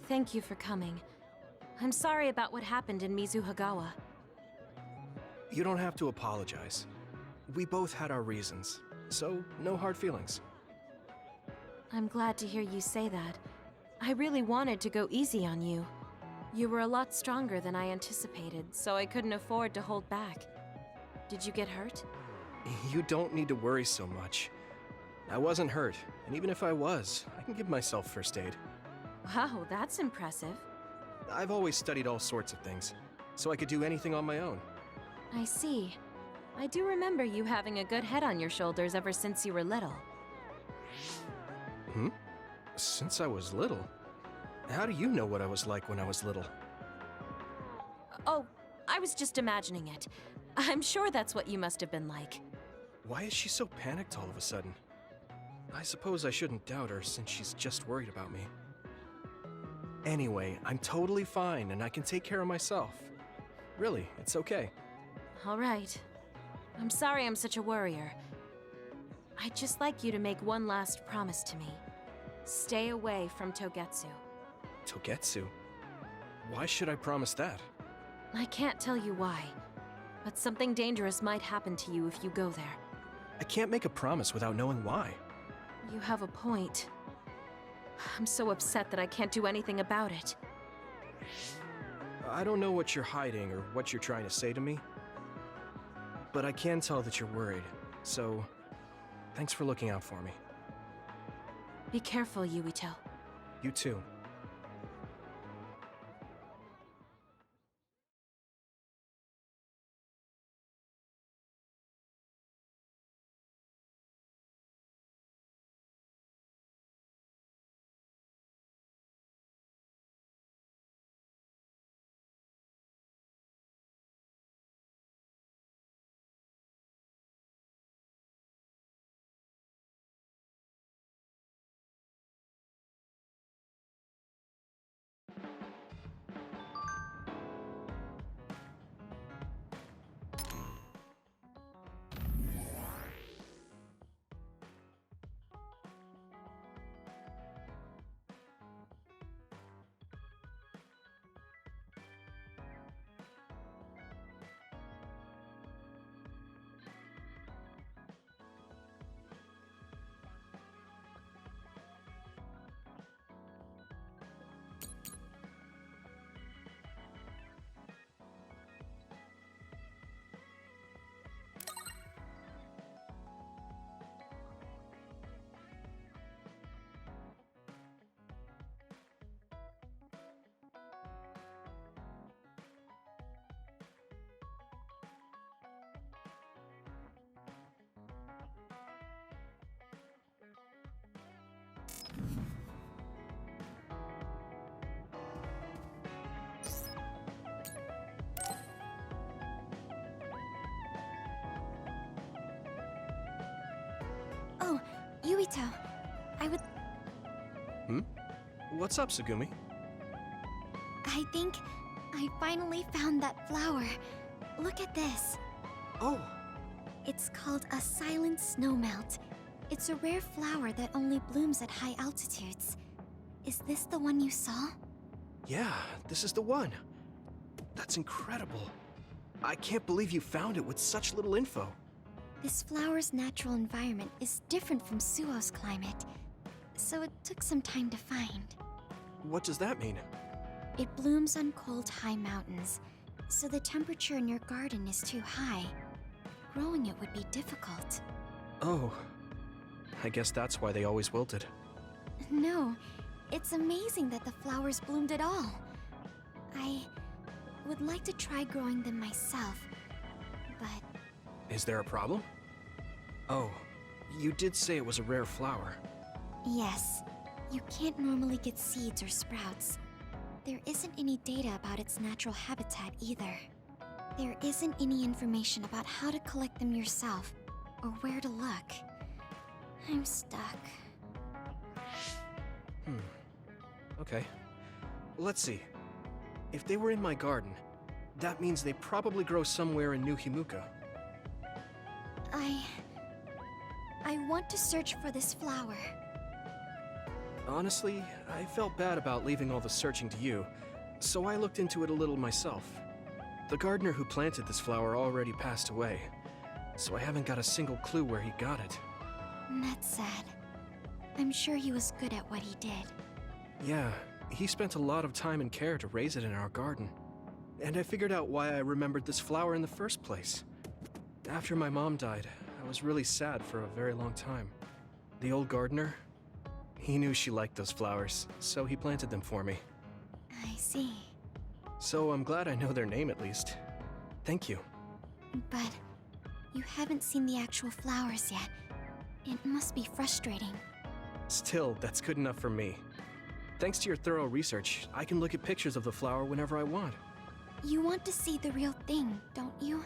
Thank you for coming. I'm sorry about what happened in Mizuhagawa. You don't have to apologize. We both had our reasons, so no hard feelings. I'm glad to hear you say that. I really wanted to go easy on you. You were a lot stronger than I anticipated, so I couldn't afford to hold back. Did you get hurt? You don't need to worry so much. I wasn't hurt, and even if I was, I can give myself first aid. Wow, that's impressive. I've always studied all sorts of things, so I could do anything on my own. I see. I do remember you having a good head on your shoulders ever since you were little. Since I was little? How do you know what I was like when I was little? Oh, I was just imagining it. I'm sure that's what you must have been like. Why is she so panicked all of a sudden? I suppose I shouldn't doubt her since she's just worried about me. Anyway, I'm totally fine and I can take care of myself. Really, it's okay. All right. I'm sorry I'm such a worrier. I'd just like you to make one last promise to me. Stay away from Togetsu. Togetsu? Why should I promise that? I can't tell you why, but something dangerous might happen to you if you go there. I can't make a promise without knowing why. You have a point. I'm so upset that I can't do anything about it. I don't know what you're hiding or what you're trying to say to me, but I can tell that you're worried, so thanks for looking out for me. Be careful, Yuito. You too. Oh, Yuito. I would... What's up, Tsugumi? I think I finally found that flower. Look at this. Oh, It's called a silent snowmelt. It's a rare flower that only blooms at high altitudes. Is this the one you saw? yeah, this is the one. That's incredible. I can't believe you found it with such little info. This flower's natural environment is different from Suo's climate, so it took some time to find. What does that mean? It blooms on cold, high mountains, so the temperature in your garden is too high. Growing it would be difficult. Oh, I guess that's why they always wilted. No, it's amazing that the flowers bloomed at all. I would like to try growing them myself, but... Is there a problem? Oh, you did say it was a rare flower. Yes, you can't normally get seeds or sprouts. There isn't any data about its natural habitat either. There isn't any information about how to collect them yourself, or where to look. I'm stuck. Okay. Let's see. If they were in my garden, that means they probably grow somewhere in New Himuka. I want to search for this flower. Honestly, I felt bad about leaving all the searching to you, so I looked into it a little myself. The gardener who planted this flower already passed away, so I haven't got a single clue where he got it. That's sad. I'm sure he was good at what he did. Yeah, he spent a lot of time and care to raise it in our garden. And I figured out why I remembered this flower in the first place. After my mom died, I was really sad for a very long time. The old gardener, he knew she liked those flowers, so he planted them for me. I see. So I'm glad I know their name at least. Thank you. But you haven't seen the actual flowers yet. It must be frustrating. Still, that's good enough for me. Thanks to your thorough research, I can look at pictures of the flower whenever I want. You want to see the real thing, don't you?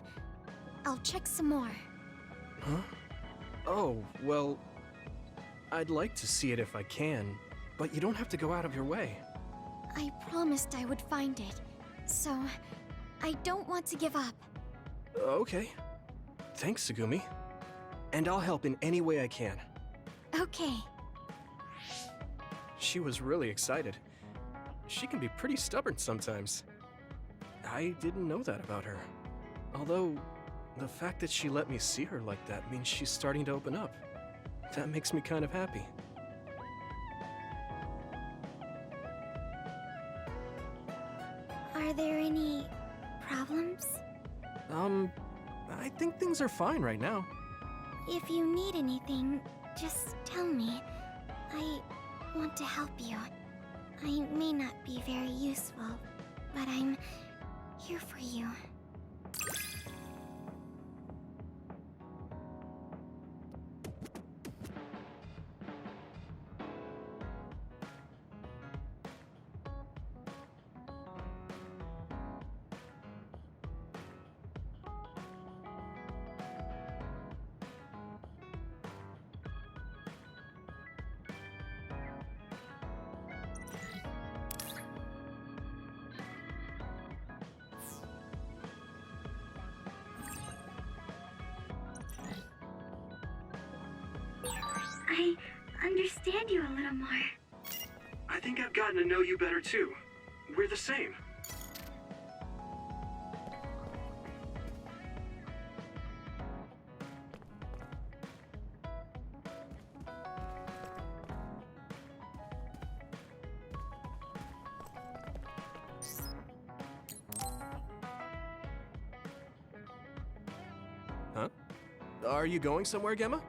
I'll check some more. Huh? Oh, well, I'd like to see it if I can, but you don't have to go out of your way. I promised I would find it, so I don't want to give up. Okay. Thanks, Tsugumi. And I'll help in any way I can. Okay. She was really excited. She can be pretty stubborn sometimes. I didn't know that about her. Although, the fact that she let me see her like that means she's starting to open up. That makes me kind of happy. Are there any problems? I think things are fine right now. If you need anything, just tell me. I want to help you. I may not be very useful, but I'm here for you. I understand you a little more. I think I've gotten to know you better too. We're the same. Huh? Are you going somewhere, Gemma?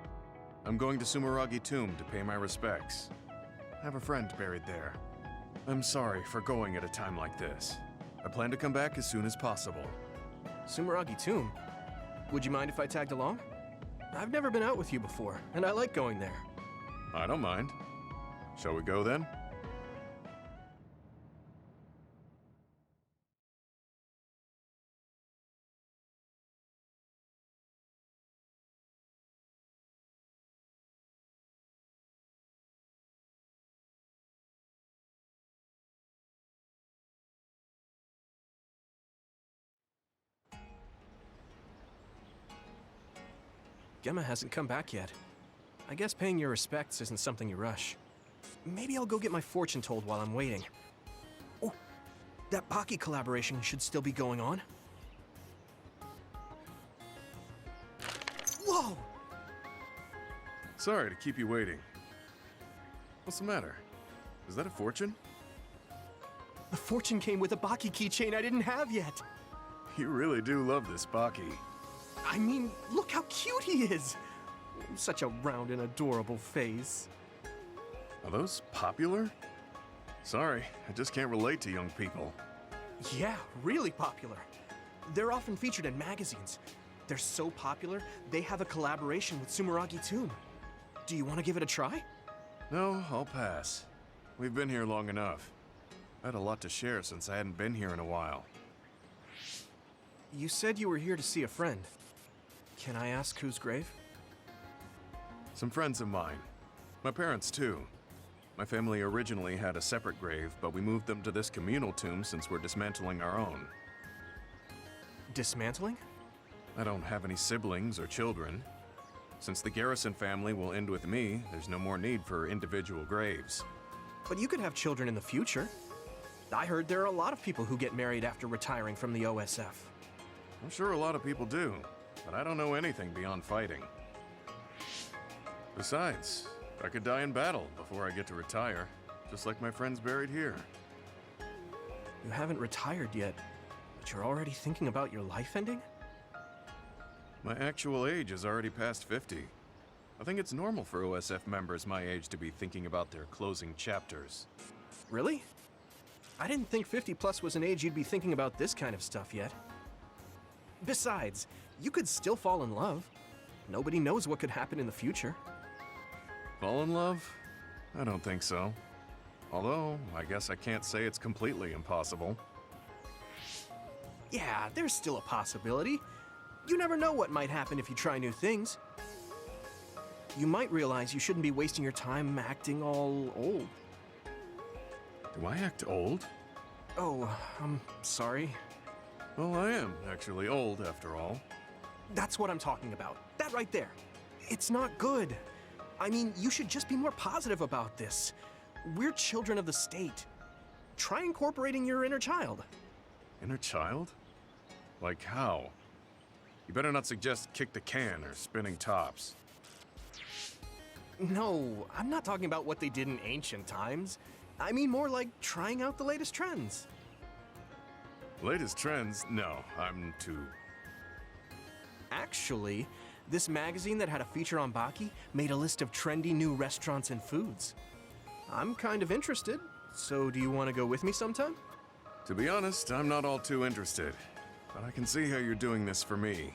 I'm going to Sumeragi Tomb to pay my respects. I have a friend buried there. I'm sorry for going at a time like this. I plan to come back as soon as possible. Sumeragi Tomb? Would you mind if I tagged along? I've never been out with you before, and I like going there. I don't mind. Shall we go then? Gemma hasn't come back yet. I guess paying your respects isn't something you rush. Maybe I'll go get my fortune told while I'm waiting. Oh, that Baki collaboration should still be going on. Whoa! Sorry to keep you waiting. What's the matter? Is that a fortune? The fortune came with a Baki keychain I didn't have yet. You really do love this Baki. I mean, look how cute he is! Such a round and adorable face. Are those popular? Sorry, I just can't relate to young people. Yeah, really popular. They're often featured in magazines. They're so popular, they have a collaboration with Sumeragi Tomb. Do you want to give it a try? No, I'll pass. We've been here long enough. I had a lot to share since I hadn't been here in a while. You said you were here to see a friend. Can I ask whose grave? Some friends of mine. My parents, too. My family originally had a separate grave, but we moved them to this communal tomb since we're dismantling our own. Dismantling? I don't have any siblings or children. Since the Garrison family will end with me, there's no more need for individual graves. But you could have children in the future. I heard there are a lot of people who get married after retiring from the OSF. I'm sure a lot of people do, but I don't know anything beyond fighting. Besides, I could die in battle before I get to retire, just like my friends buried here. You haven't retired yet, but you're already thinking about your life ending? My actual age is already past 50. I think it's normal for OSF members my age to be thinking about their closing chapters. Really? I didn't think 50 plus was an age you'd be thinking about this kind of stuff yet. Besides, you could still fall in love. Nobody knows what could happen in the future. Fall in love? I don't think so. Although, I guess I can't say it's completely impossible. Yeah, there's still a possibility. You never know what might happen if you try new things. You might realize you shouldn't be wasting your time acting all old. Do I act old? Oh, I'm sorry. Well, I am actually old after all. That's what I'm talking about. That right there. It's not good. I mean, you should just be more positive about this. We're children of the state. Try incorporating your inner child. Inner child? Like how? You better not suggest kick the can or spinning tops. No, I'm not talking about what they did in ancient times. I mean more like trying out the latest trends. Latest trends? No, I'm too... Actually, this magazine that had a feature on Baki made a list of trendy new restaurants and foods. I'm kind of interested, so do you want to go with me sometime? To be honest, I'm not all too interested. But I can see how you're doing this for me.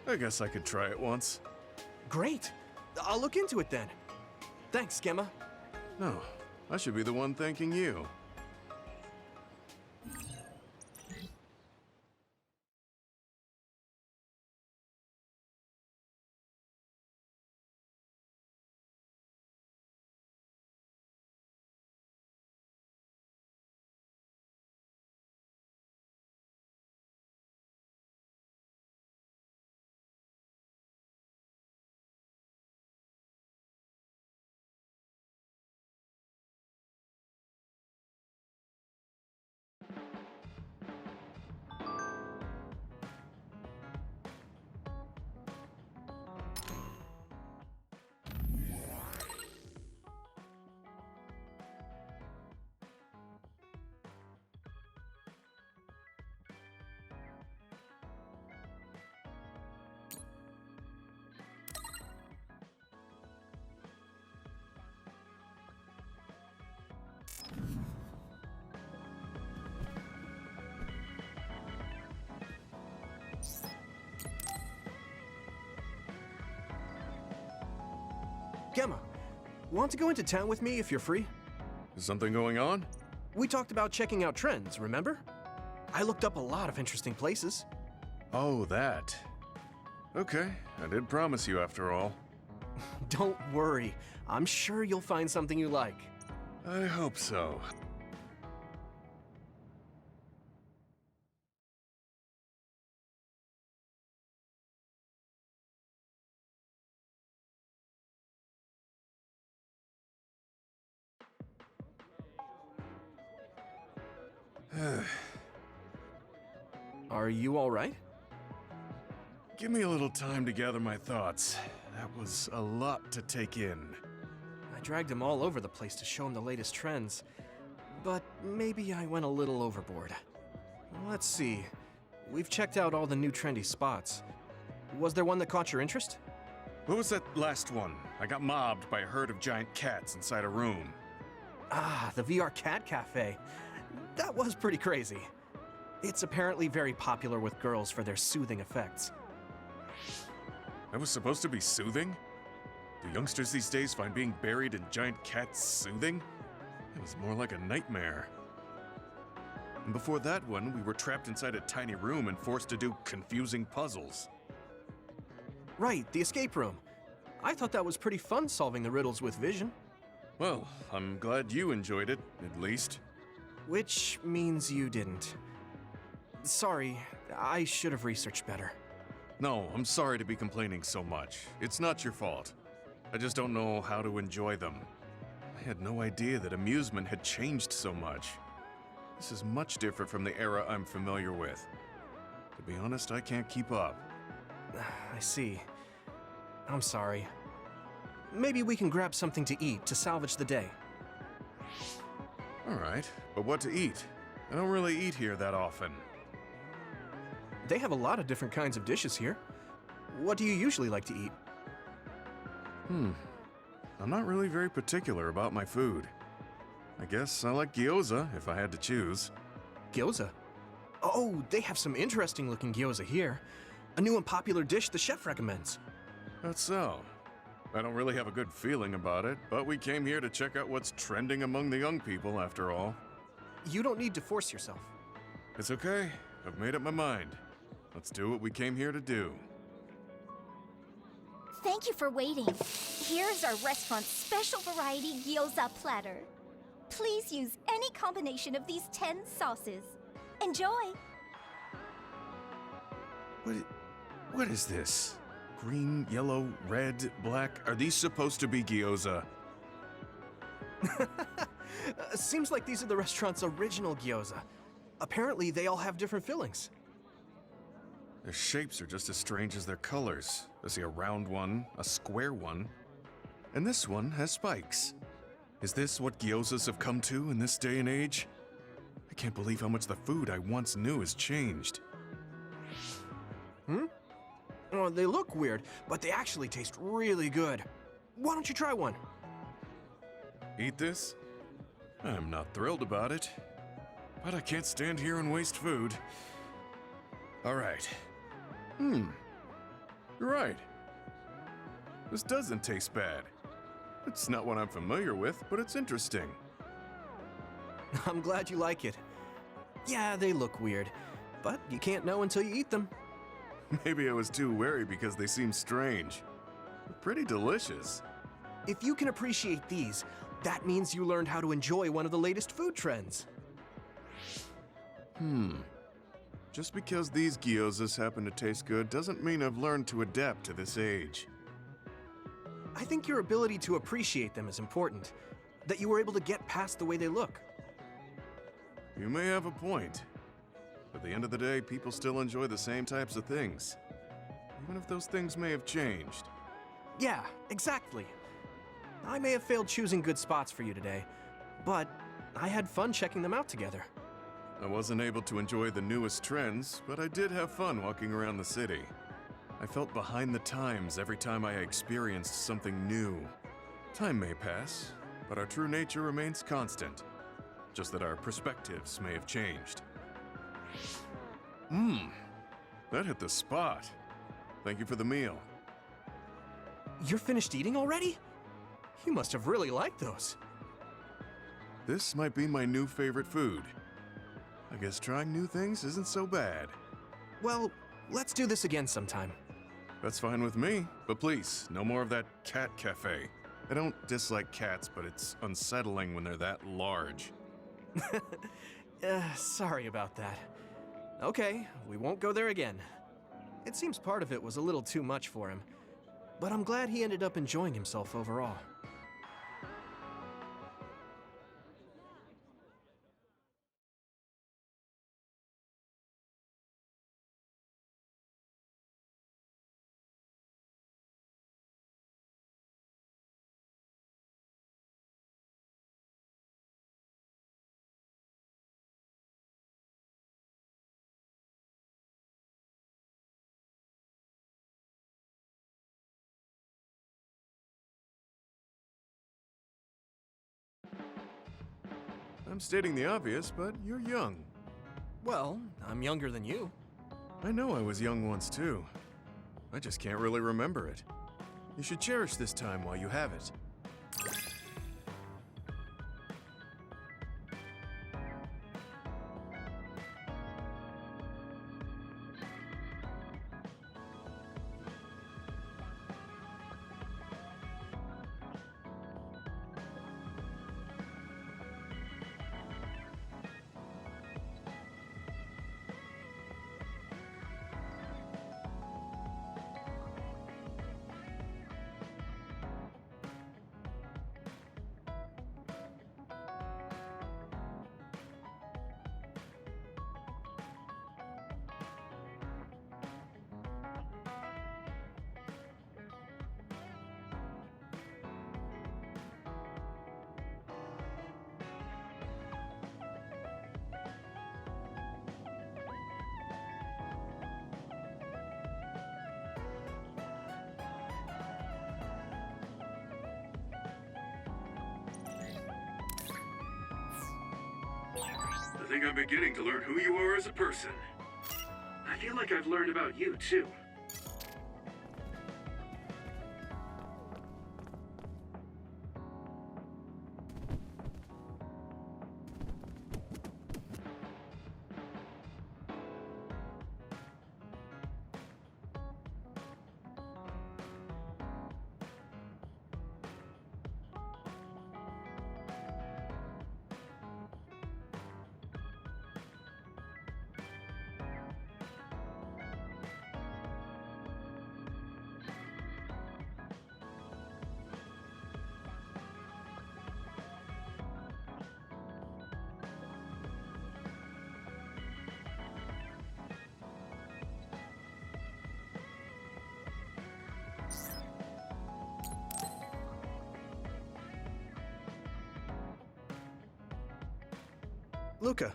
I guess I could try it once. Great! I'll look into it then. Thanks, Gemma. No, I should be the one thanking you. Gemma, want to go into town with me if you're free? Is something going on? We talked about checking out trends, remember? I looked up a lot of interesting places. Oh, that. Okay, I did promise you after all. Don't worry, I'm sure you'll find something you like. I hope so. Are you all right? Give me a little time to gather my thoughts. That was a lot to take in. I dragged him all over the place to show him the latest trends, but maybe I went a little overboard. Let's see. We've checked out all the new trendy spots. Was there one that caught your interest? What was that last one? I got mobbed by a herd of giant cats inside a room. Ah, the VR Cat Cafe. That was pretty crazy. It's apparently very popular with girls for their soothing effects. That was supposed to be soothing? Do youngsters these days find being buried in giant cats soothing? It was more like a nightmare. And before that one, we were trapped inside a tiny room and forced to do confusing puzzles. Right, the escape room. I thought that was pretty fun solving the riddles with vision. Well, I'm glad you enjoyed it, at least. Which means you didn't. Sorry, I should have researched better. No, I'm sorry to be complaining so much. It's not your fault. I just don't know how to enjoy them. I had no idea that amusement had changed so much. This is much different from the era I'm familiar with. To be honest, I can't keep up. I see. I'm sorry. Maybe we can grab something to eat to salvage the day. Alright, but what to eat? I don't really eat here that often. They have a lot of different kinds of dishes here. What do you usually like to eat? I'm not really very particular about my food. I guess I like gyoza if I had to choose. Gyoza? Oh, they have some interesting looking gyoza here. A new and popular dish the chef recommends. That's so. I don't really have a good feeling about it, but we came here to check out what's trending among the young people after all. You don't need to force yourself. It's okay. I've made up my mind. Let's do what we came here to do. Thank you for waiting. Here's our restaurant's special variety gyoza platter. Please use any combination of these 10 sauces. Enjoy! What is this? Green, yellow, red, black. Are these supposed to be gyoza? Seems like these are the restaurant's original gyoza. Apparently, they all have different fillings. Their shapes are just as strange as their colors. I see a round one, a square one, and this one has spikes. Is this what gyozas have come to in this day and age? I can't believe how much the food I once knew has changed. Oh, they look weird, but they actually taste really good. Why don't you try one? Eat this? I'm not thrilled about it, but I can't stand here and waste food. All right. You're right. This doesn't taste bad. It's not what I'm familiar with, but it's interesting. I'm glad you like it. Yeah, they look weird, but you can't know until you eat them. Maybe I was too wary because they seem strange. They're pretty delicious. If you can appreciate these, that means you learned how to enjoy one of the latest food trends. Just because these gyozas happen to taste good doesn't mean I've learned to adapt to this age. I think your ability to appreciate them is important, that you were able to get past the way they look. You may have a point. At the end of the day, people still enjoy the same types of things, even if those things may have changed. Yeah, exactly. I may have failed choosing good spots for you today, but I had fun checking them out together. I wasn't able to enjoy the newest trends, but I did have fun walking around the city. I felt behind the times every time I experienced something new. Time may pass, but our true nature remains constant. Just that our perspectives may have changed. That hit the spot. Thank you for the meal. You're finished eating already? You must have really liked those. This might be my new favorite food. I guess trying new things isn't so bad. Well, let's do this again sometime. That's fine with me, but please, no more of that cat cafe. I don't dislike cats, but it's unsettling when they're that large. Sorry about that. Okay, we won't go there again. It seems part of it was a little too much for him, but I'm glad he ended up enjoying himself overall. I'm stating the obvious, but you're young. Well, I'm younger than you. I know I was young once too. I just can't really remember it. You should cherish this time while you have it. I think I'm beginning to learn who you are as a person. I feel like I've learned about you, too. Luca,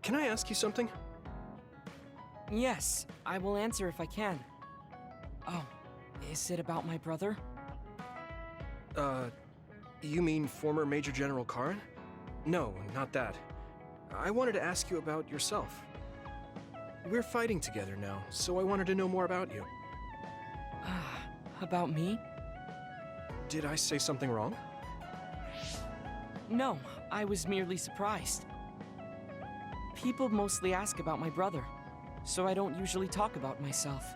can I ask you something? Yes, I will answer if I can. Oh, is it about my brother? You mean former Major General Karin? No, not that. I wanted to ask you about yourself. We're fighting together now, so I wanted to know more about you. About me? Did I say something wrong? No, I was merely surprised. People mostly ask about my brother, so I don't usually talk about myself.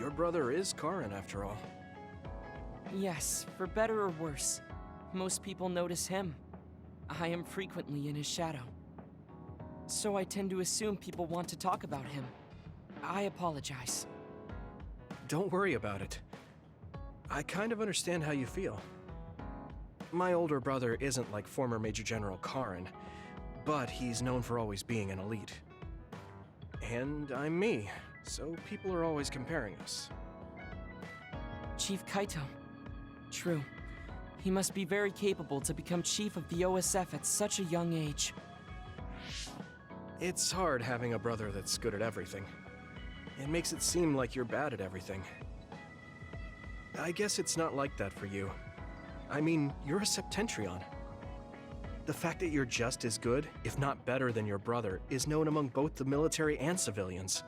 Your brother is Karin, after all. Yes, for better or worse. Most people notice him. I am frequently in his shadow. So I tend to assume people want to talk about him. I apologize. Don't worry about it. I kind of understand how you feel. My older brother isn't like former Major General Karin, but he's known for always being an elite. And I'm me, so people are always comparing us. Chief Kaito. True. He must be very capable to become chief of the OSF at such a young age. It's hard having a brother that's good at everything. It makes it seem like you're bad at everything. I guess it's not like that for you. I mean, you're a Septentrion. The fact that you're just as good, if not better than your brother, is known among both the military and civilians.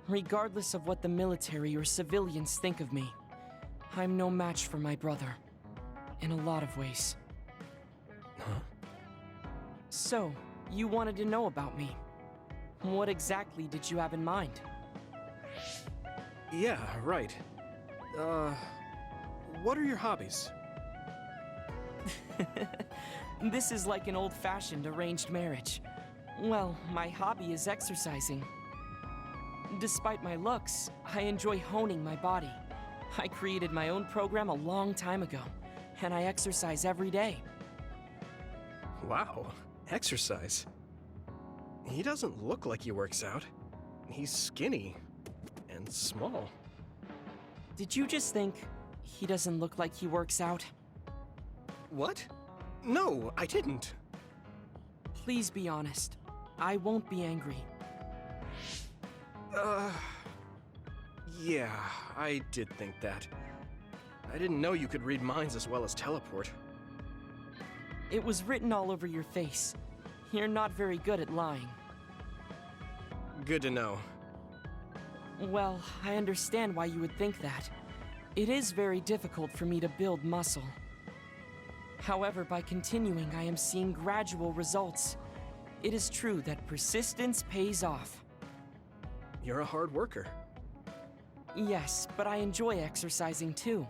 Regardless of what the military or civilians think of me, I'm no match for my brother. In a lot of ways. Huh? So, you wanted to know about me. What exactly did you have in mind? Yeah, right. What are your hobbies? This is like an old-fashioned arranged marriage. Well, my hobby is exercising. Despite my looks, I enjoy honing my body. I created my own program a long time ago, and I exercise every day. Wow, exercise. He doesn't look like he works out. He's skinny and small. Did you just think he doesn't look like he works out? What? No, I didn't. Please be honest. I won't be angry. Yeah, I did think that. I didn't know you could read minds as well as teleport. It was written all over your face. You're not very good at lying. Good to know. Well, I understand why you would think that. It is very difficult for me to build muscle. However, by continuing, I am seeing gradual results. It is true that persistence pays off. You're a hard worker. Yes, but I enjoy exercising too.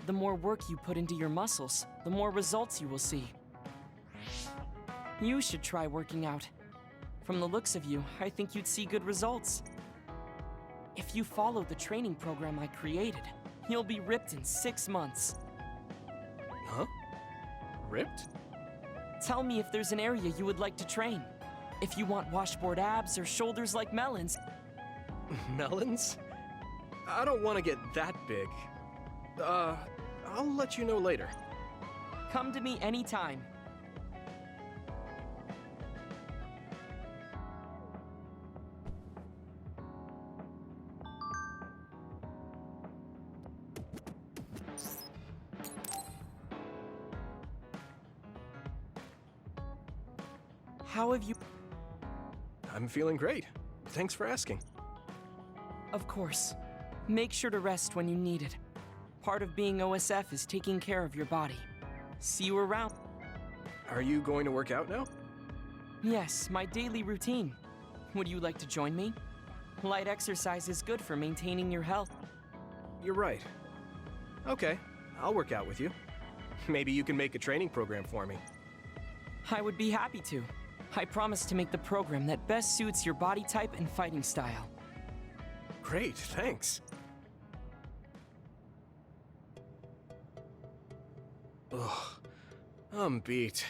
The more work you put into your muscles, the more results you will see. You should try working out. From the looks of you, I think you'd see good results. If you follow the training program I created, you'll be ripped in 6 months. Huh? Ripped? Tell me if there's an area you would like to train. If you want washboard abs or shoulders like melons. Melons? I don't want to get that big. I'll let you know later. Come to me anytime. How have you... I'm feeling great. Thanks for asking. Of course. Make sure to rest when you need it. Part of being OSF is taking care of your body. See you around. Are you going to work out now? Yes, my daily routine. Would you like to join me? Light exercise is good for maintaining your health. You're right. Okay, I'll work out with you. Maybe you can make a training program for me. I would be happy to. I promise to make the program that best suits your body type and fighting style. Great, thanks. Ugh, I'm beat.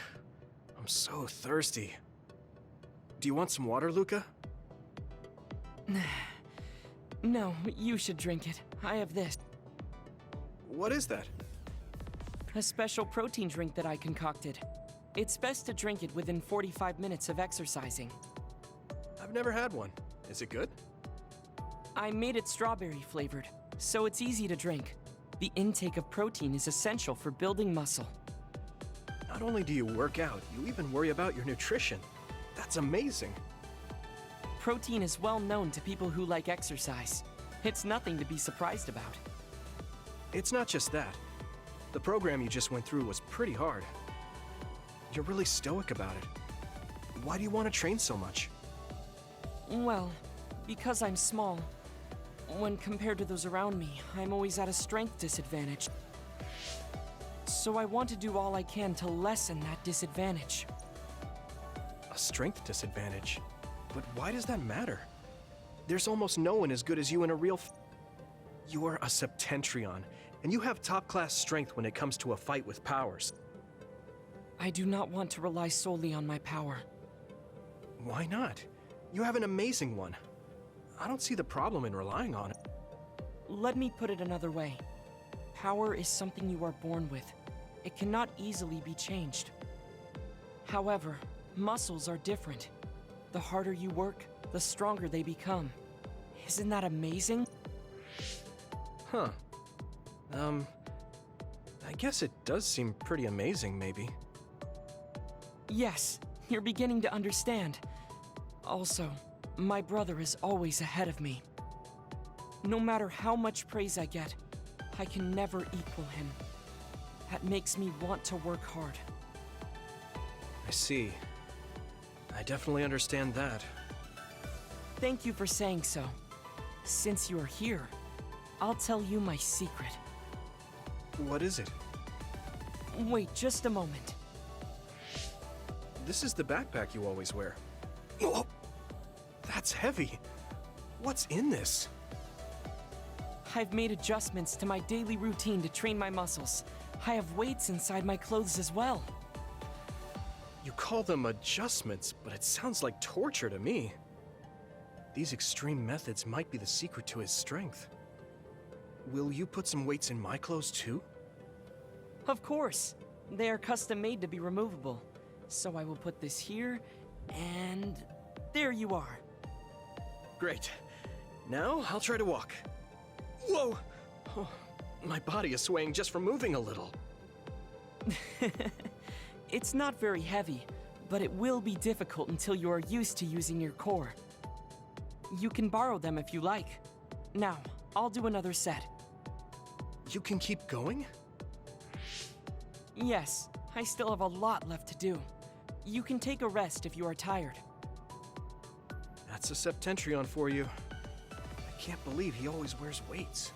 I'm so thirsty. Do you want some water, Luca? No, you should drink it. I have this. What is that? A special protein drink that I concocted. It's best to drink it within 45 minutes of exercising. I've never had one. Is it good? I made it strawberry flavored, so it's easy to drink. The intake of protein is essential for building muscle. Not only do you work out, you even worry about your nutrition. That's amazing. Protein is well known to people who like exercise. It's nothing to be surprised about. It's not just that. The program you just went through was pretty hard. You're really stoic about it. Why do you want to train so much? Well, because I'm small. When compared to those around me, I'm always at a strength disadvantage. So I want to do all I can to lessen that disadvantage. A strength disadvantage? But why does that matter? There's almost no one as good as you in a real You are a Septentrion, and you have top-class strength when it comes to a fight with powers. I do not want to rely solely on my power. Why not? You have an amazing one. I don't see the problem in relying on it. Let me put it another way. Power is something you are born with. It cannot easily be changed. However, muscles are different. The harder you work, the stronger they become. Isn't that amazing? Huh. I guess it does seem pretty amazing, maybe. Yes, you're beginning to understand. Also, my brother is always ahead of me. No matter how much praise I get, I can never equal him. That makes me want to work hard. I see. I definitely understand that. Thank you for saying so. Since you're here, I'll tell you my secret. What is it? Wait just a moment. This is the backpack you always wear. Oh, that's heavy. What's in this? I've made adjustments to my daily routine to train my muscles. I have weights inside my clothes as well. You call them adjustments, but it sounds like torture to me. These extreme methods might be the secret to his strength. Will you put some weights in my clothes too? Of course. They are custom made to be removable. So I will put this here, and there you are. Great. Now I'll try to walk. Whoa! Oh, my body is swaying just from moving a little. It's not very heavy, but it will be difficult until you are used to using your core. You can borrow them if you like. Now, I'll do another set. You can keep going? Yes, I still have a lot left to do. You can take a rest if you are tired. That's a Septentrion for you. I can't believe he always wears weights.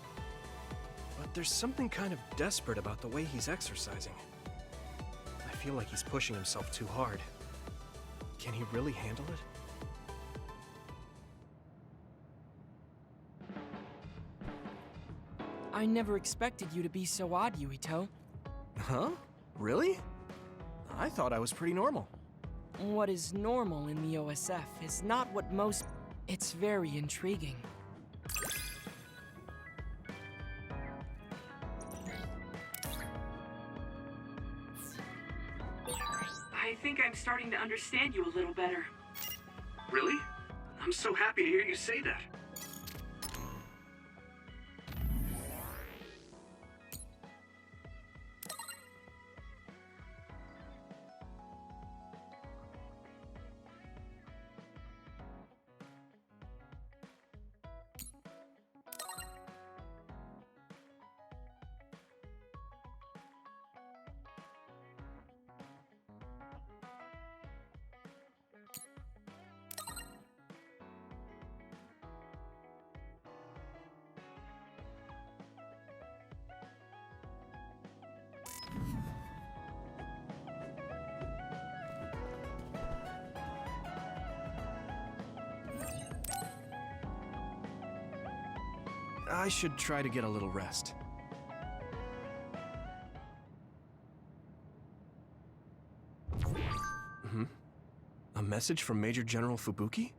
But there's something kind of desperate about the way he's exercising. I feel like he's pushing himself too hard. Can he really handle it? I never expected you to be so odd, Yuito. Huh? Really? I thought I was pretty normal. What is normal in the OSF is not what most... It's very intriguing. I think I'm starting to understand you a little better. Really? I'm so happy to hear you say that. I should try to get a little rest. A message from Major General Fubuki?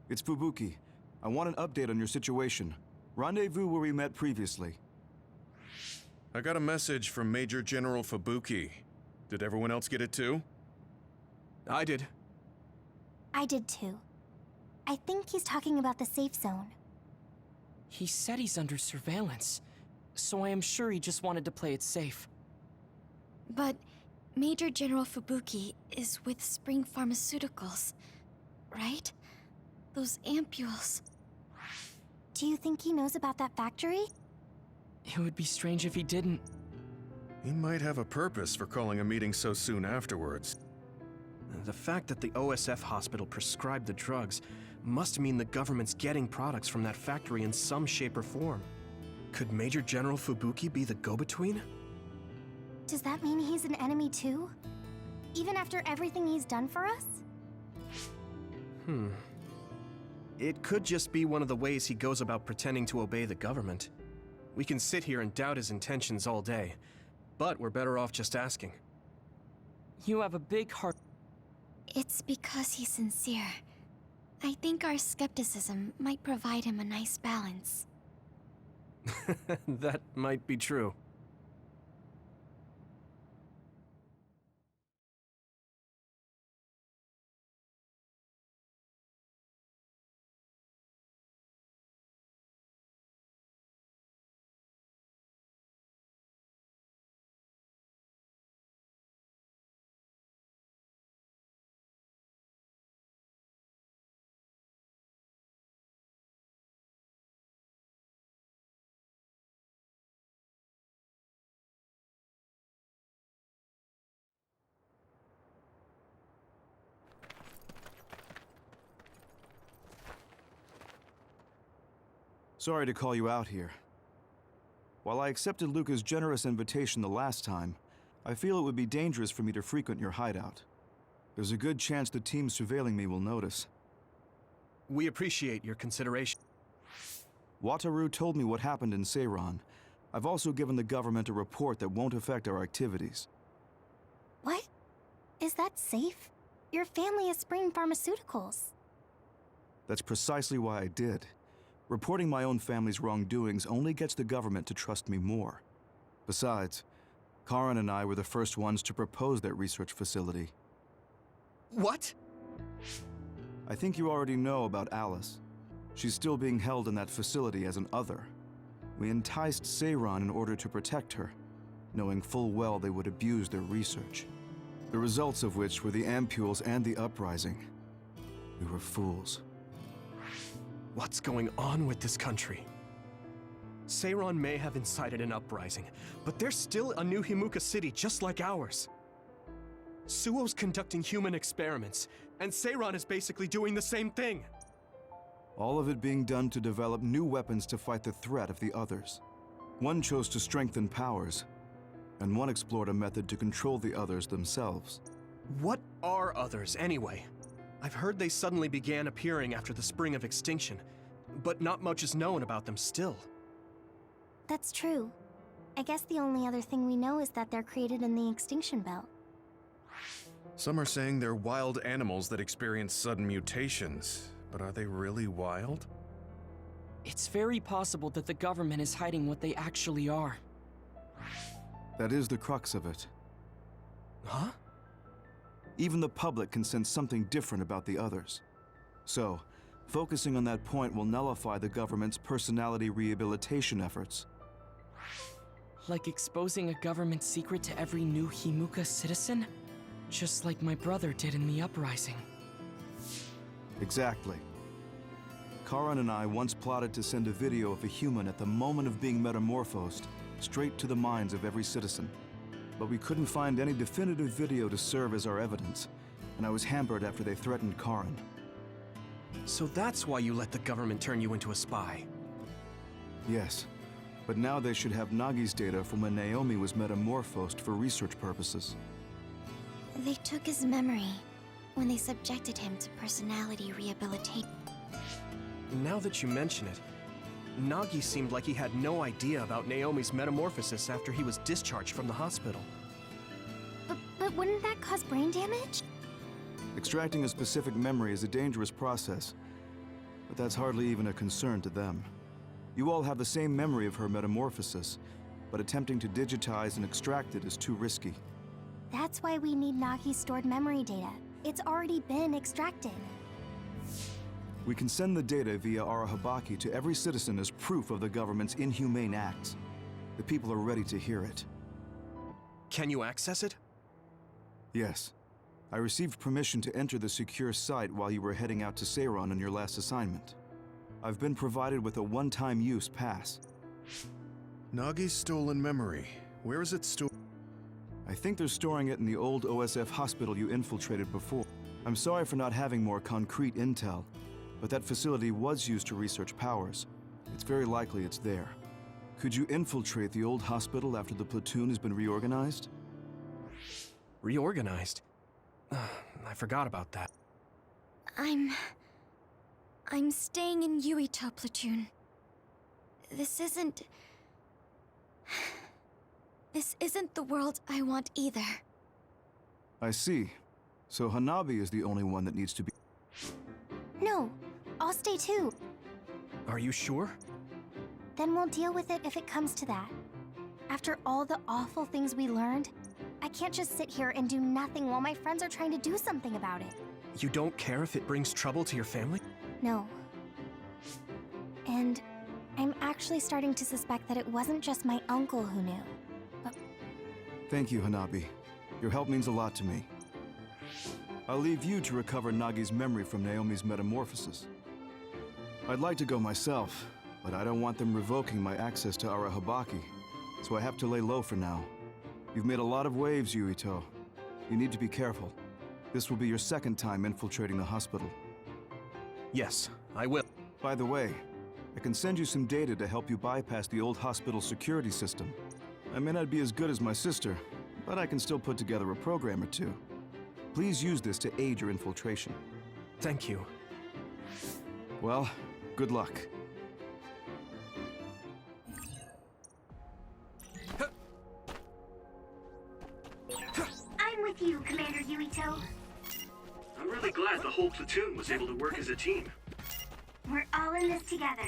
It's Fubuki. I want an update on your situation. Rendezvous where we met previously. I got a message from Major General Fubuki. Did everyone else get it too? I did. I did too. I think he's talking about the safe zone. He said he's under surveillance, so I am sure he just wanted to play it safe. But Major General Fubuki is with Spring Pharmaceuticals, right? Those ampules. Do you think he knows about that factory? It would be strange if he didn't. He might have a purpose for calling a meeting so soon afterwards. The fact that the OSF hospital prescribed the drugs must mean the government's getting products from that factory in some shape or form. Could Major General Fubuki be the go-between? Does that mean he's an enemy too? Even after everything he's done for us? It could just be one of the ways he goes about pretending to obey the government. We can sit here and doubt his intentions all day, but we're better off just asking. You have a big heart. It's because he's sincere. I think our skepticism might provide him a nice balance. That might be true. Sorry to call you out here. While I accepted Luca's generous invitation the last time, I feel it would be dangerous for me to frequent your hideout. There's a good chance the team surveilling me will notice. We appreciate your consideration. Wataru told me what happened in Seiran. I've also given the government a report that won't affect our activities. What? Is that safe? Your family is Spring Pharmaceuticals. That's precisely why I did. Reporting my own family's wrongdoings only gets the government to trust me more. Besides, Karin and I were the first ones to propose that research facility. What? I think you already know about Alice. She's still being held in that facility as an other. We enticed Seiran in order to protect her, knowing full well they would abuse their research. The results of which were the ampules and the uprising. We were fools. What's going on with this country? Seiran may have incited an uprising, but there's still a new Himuka city just like ours. Suo's conducting human experiments, and Seiran is basically doing the same thing. All of it being done to develop new weapons to fight the threat of the others. One chose to strengthen powers, and one explored a method to control the others themselves. What are others, anyway? I've heard they suddenly began appearing after the Spring of Extinction, but not much is known about them still. That's true. I guess the only other thing we know is that they're created in the Extinction Belt. Some are saying they're wild animals that experience sudden mutations, but are they really wild? It's very possible that the government is hiding what they actually are. That is the crux of it. Huh? Even the public can sense something different about the others. So, focusing on that point will nullify the government's personality rehabilitation efforts. Like exposing a government secret to every new Himuka citizen? Just like my brother did in the uprising. Exactly. Karin and I once plotted to send a video of a human at the moment of being metamorphosed straight to the minds of every citizen. But we couldn't find any definitive video to serve as our evidence, and I was hampered after they threatened Karin. So that's why you let the government turn you into a spy. Yes, but now they should have Nagi's data from when Naomi was metamorphosed for research purposes. They took his memory when they subjected him to personality rehabilitation. Now that you mention it, Nagi seemed like he had no idea about Naomi's metamorphosis after he was discharged from the hospital. But wouldn't that cause brain damage? Extracting a specific memory is a dangerous process, but that's hardly even a concern to them. You all have the same memory of her metamorphosis, but attempting to digitize and extract it is too risky. That's why we need Nagi's stored memory data. It's already been extracted. We can send the data via Arahabaki to every citizen as proof of the government's inhumane acts. The people are ready to hear it. Can you access it? Yes. I received permission to enter the secure site while you were heading out to Seiron on your last assignment. I've been provided with a one-time use pass. Nagi's stolen memory. Where is it stored? I think they're storing it in the old OSF hospital you infiltrated before. I'm sorry for not having more concrete intel, but that facility was used to research powers. It's very likely it's there. Could you infiltrate the old hospital after the platoon has been reorganized? Reorganized? I forgot about that. I'm staying in Yuito platoon. This isn't the world I want either. I see. So Hanabi is the only one that needs to be... No, I'll stay too. Are you sure? Then we'll deal with it if it comes to that. After all the awful things we learned, I can't just sit here and do nothing while my friends are trying to do something about it. You don't care if it brings trouble to your family? No. And I'm actually starting to suspect that it wasn't just my uncle who knew. But... Thank you, Hanabi. Your help means a lot to me. I'll leave you to recover Nagi's memory from Naomi's metamorphosis. I'd like to go myself, but I don't want them revoking my access to Arahabaki, so I have to lay low for now. You've made a lot of waves, Yuito. You need to be careful. This will be your second time infiltrating the hospital. Yes, I will. By the way, I can send you some data to help you bypass the old hospital security system. I may not be as good as my sister, but I can still put together a program or two. Please use this to aid your infiltration. Thank you. Well, good luck. I'm with you, Commander Yuito. I'm really glad the whole platoon was able to work as a team. We're all in this together.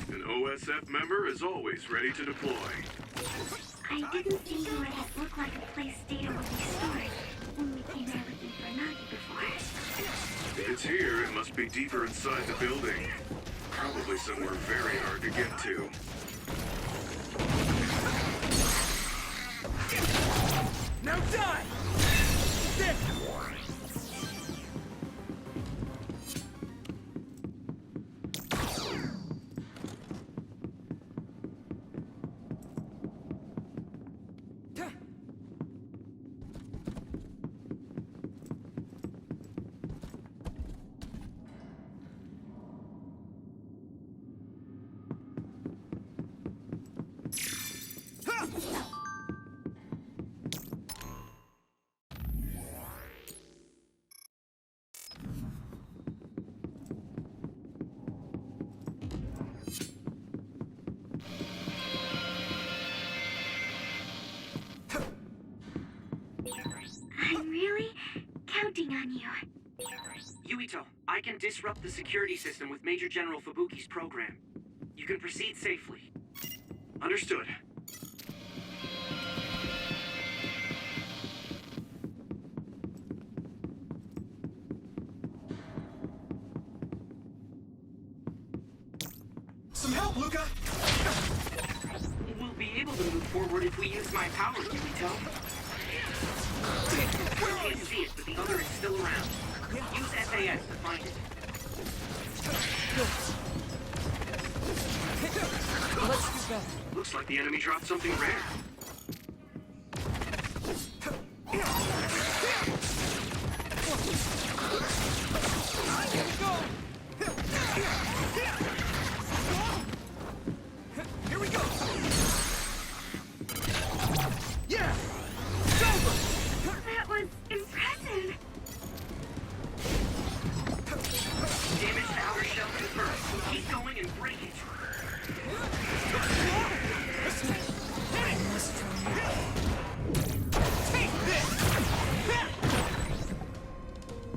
An OSF member is always ready to deploy. I didn't think UAS looked like a place data would be stored when we came here looking for Nagi before. If it's here, it must be deeper inside the building. Probably somewhere very hard to get to. Now die! This! on you. Yuito, I can disrupt the security system with Major General Fubuki's program. You can proceed safely. Understood. Some help, Luca! We'll be able to move forward if we use my power, Yuito. I can't see it, but the other is still around. Use SAS to find it. Let's do better. Looks like the enemy dropped something rare. Here we go! Here we go! Yeah! It's over! That was impressive. Damage to outer shell confirmed. Keep going and break it. Take this!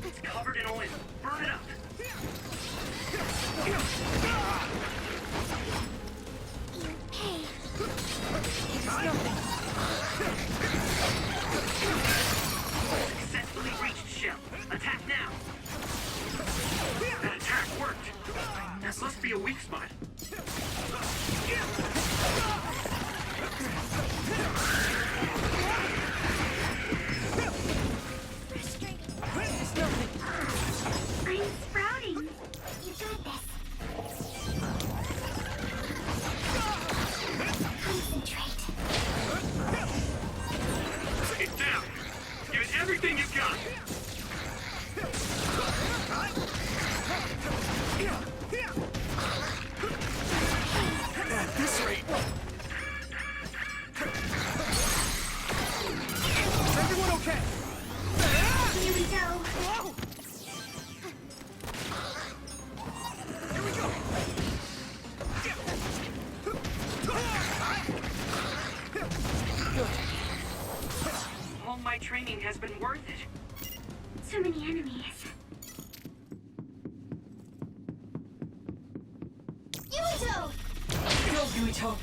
It's covered in oil. Burn it up. Hey, Successfully reached shell. Attack now. That attack worked. There must be a weak spot. I'm sprouting. You got this. Concentrate. It's down. Give it everything you've got. At this rate... Is everyone okay? Here we go. Here we go! All my training has been worth it. So many enemies. Yuito! Go, Yuito!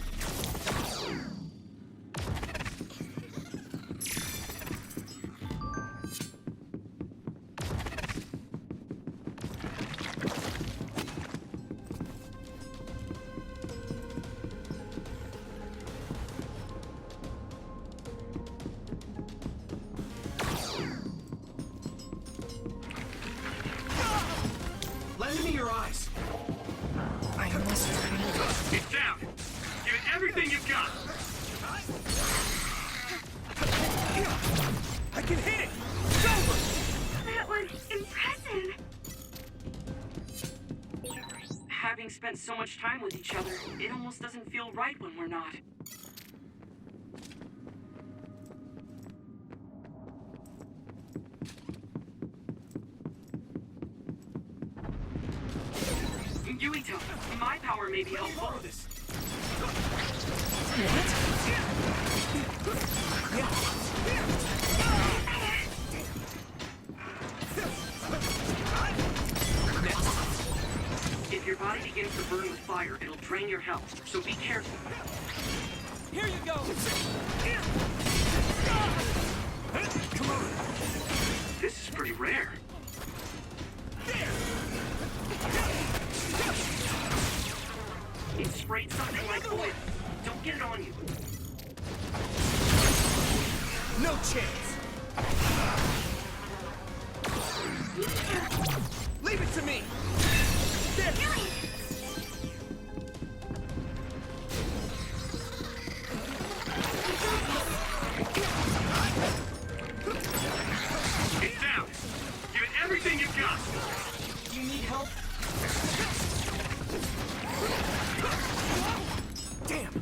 Lend me your eyes. I must remove It's down. Give it everything you've got. I can hit it! It's over! That was impressive. Having spent so much time with each other, it almost doesn't feel right when we're not. Yuito, my power may be helpful. If your body begins to burn with fire, it'll drain your health, so be careful. Here you go! Come on! This is pretty rare. It sprayed something like oil. Don't get it on you. No chance! Leave it to me! There! It's down. Give it everything you've got. Do you need help? Damn!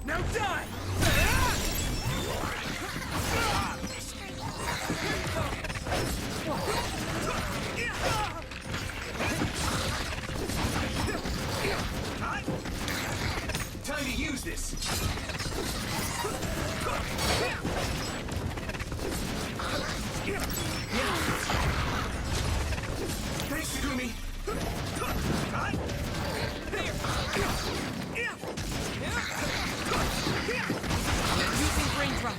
Now die! Time to use this! Thanks, Takumi! Using brain drop.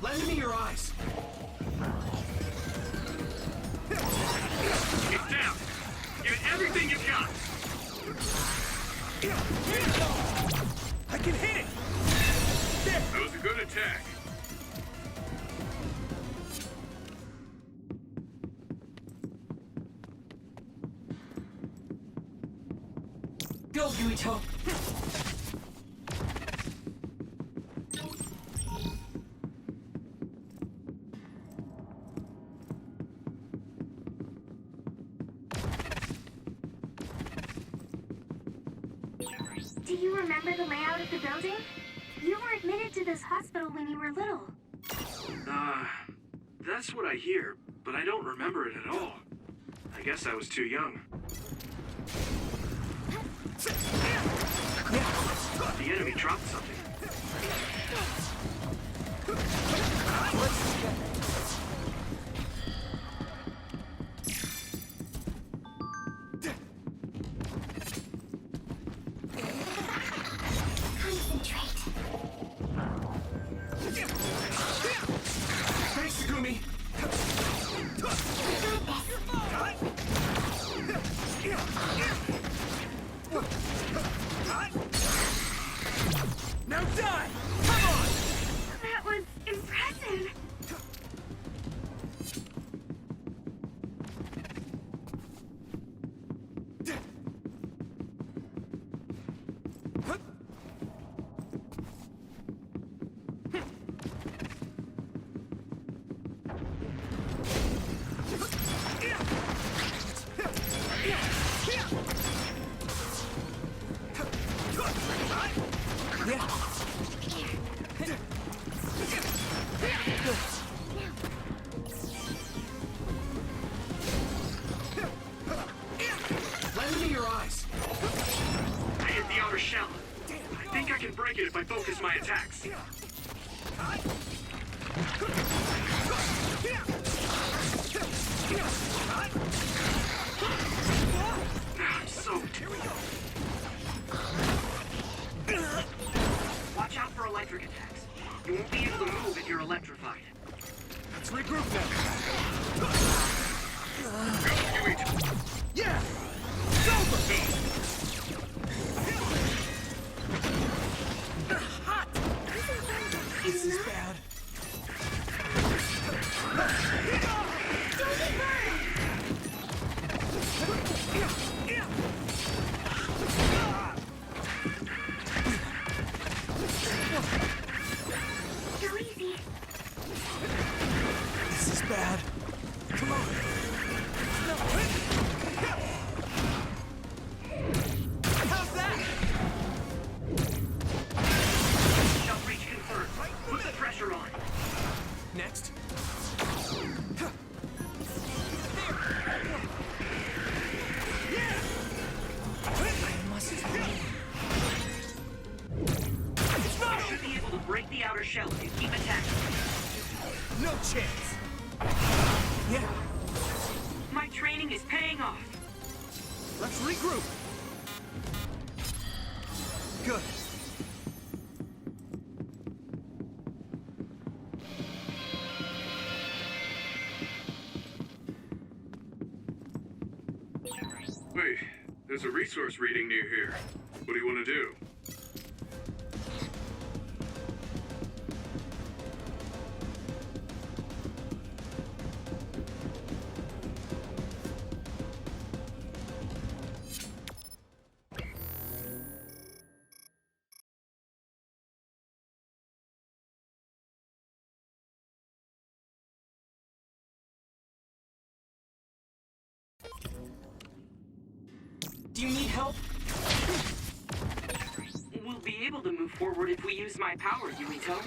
Lend me your eyes! It's down! Give it everything you've got! I can hit it! That was a good attack. Go, Yuito. Do you remember the layout of the building? You were admitted to this hospital when you were little. That's what I hear, but I don't remember it at all. I guess I was too young. The enemy dropped something. Concentrate. Thanks, Takumi! Now die! Come on! That was impressive. Lend me your eyes! I hit the outer shell. I think I can break it if I focus my attacks. I'm soaked. Here we go. Watch out for electric attacks. You won't be able to move if you're electrified. Let's regroup now! Yeah! Go! Hot! This is bad. Go easy. This is bad. Come on. How's that? Shell breach confirmed. Put the pressure on. Next. You should be able to break the outer shell if you keep attacking. No chance. Yeah. My training is paying off. Let's regroup. Good. Wait, there's a resource reading near here. What do you want to do? Do you need help? We'll be able to move forward if we use my power, Yuito.